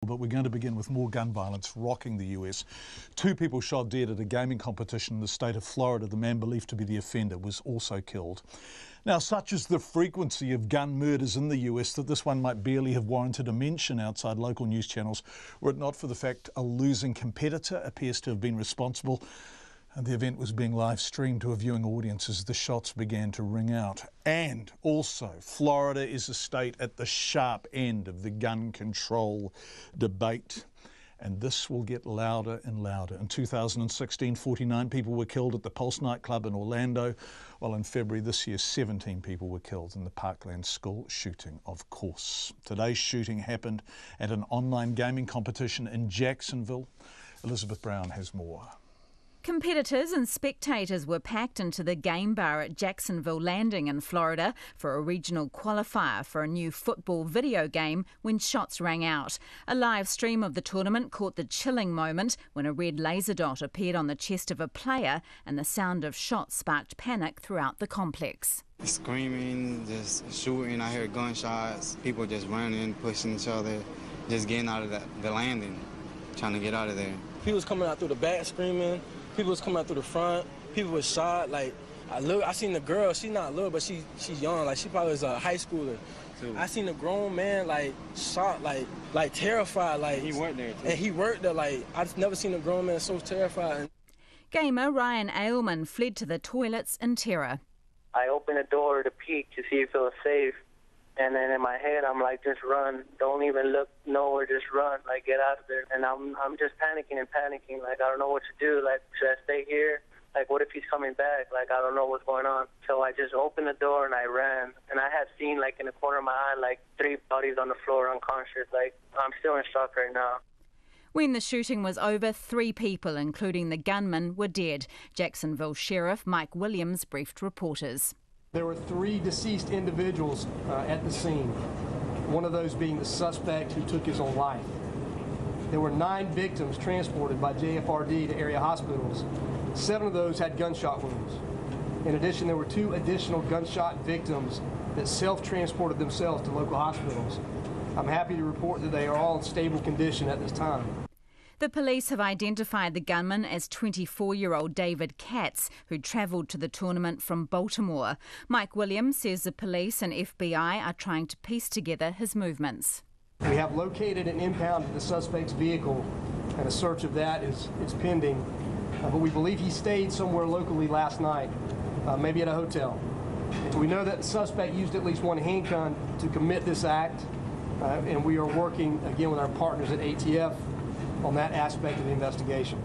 But we're going to begin with more gun violence rocking the US. 2 people shot dead at a gaming competition in the state of Florida. The man believed to be the offender was also killed. Now, such is the frequency of gun murders in the US that this one might barely have warranted a mention outside local news channels, were it not for the fact a losing competitor appears to have been responsible. And the event was being live streamed to a viewing audience as the shots began to ring out. And also, Florida is a state at the sharp end of the gun control debate. And this will get louder and louder. In 2016, 49 people were killed at the Pulse nightclub in Orlando, while in February this year, 17 people were killed in the Parkland school shooting, of course. Today's shooting happened at an online gaming competition in Jacksonville. Elizabeth Brown has more. Competitors and spectators were packed into the game bar at Jacksonville Landing in Florida for a regional qualifier for a new football video game when shots rang out. A live stream of the tournament caught the chilling moment when a red laser dot appeared on the chest of a player and the sound of shots sparked panic throughout the complex. Screaming, just shooting, I heard gunshots, people just running, pushing each other, just getting out of the landing, trying to get out of there. People was coming out through the back screaming. People was coming out through the front. People was shot. Like, I seen the girl. She's not little, but she's young. Like, she probably was a high schooler. I seen a grown man, like, shot, like terrified. Like, he worked there, too. And he worked there. Like, I just never seen a grown man so terrified. Gamer Ryan Ailman fled to the toilets in terror. I opened the door to peek to see if it was safe. And then in my head, I'm like, just run. Don't even look nowhere, just run. Like, get out of there. And I'm just panicking. Like, I don't know what to do. Like, should I stay here? Like, what if he's coming back? Like, I don't know what's going on. So I just opened the door and I ran. And I had seen, like, in the corner of my eye, like, 3 bodies on the floor unconscious. Like, I'm still in shock right now. When the shooting was over, 3 people, including the gunman, were dead. Jacksonville Sheriff Mike Williams briefed reporters. There were 3 deceased individuals at the scene, one of those being the suspect who took his own life. There were 9 victims transported by JFRD to area hospitals. 7 of those had gunshot wounds. In addition, there were 2 additional gunshot victims that self-transported themselves to local hospitals. I'm happy to report that they are all in stable condition at this time. The police have identified the gunman as 24-year-old David Katz, who travelled to the tournament from Baltimore. Mike Williams says the police and FBI are trying to piece together his movements. We have located and impounded the suspect's vehicle, and a search of that is pending. But we believe he stayed somewhere locally last night, maybe at a hotel. We know that the suspect used at least 1 handgun to commit this act, and we are working again with our partners at ATF on that aspect of the investigation.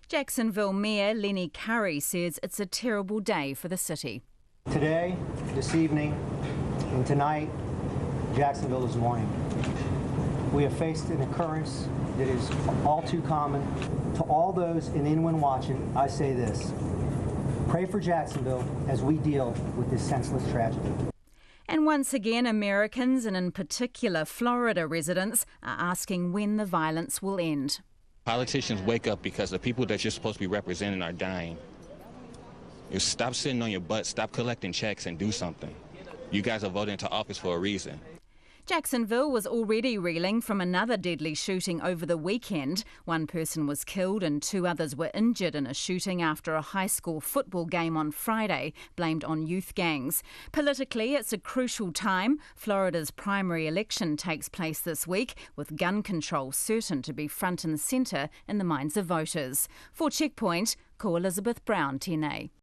Jacksonville Mayor Lenny Curry says it's a terrible day for the city. Today, this evening, and tonight, Jacksonville is mourning. We have faced an occurrence that is all too common. To all those in anyone watching, I say this: pray for Jacksonville as we deal with this senseless tragedy. And once again, Americans, and in particular Florida residents, are asking when the violence will end. Politicians, wake up, because the people that you're supposed to be representing are dying. You stop sitting on your butt, stop collecting checks, and do something. You guys are voting into office for a reason. Jacksonville was already reeling from another deadly shooting over the weekend. 1 person was killed and 2 others were injured in a shooting after a high school football game on Friday, blamed on youth gangs. Politically, it's a crucial time. Florida's primary election takes place this week, with gun control certain to be front and centre in the minds of voters. For Checkpoint, call Elizabeth Brown, 10A.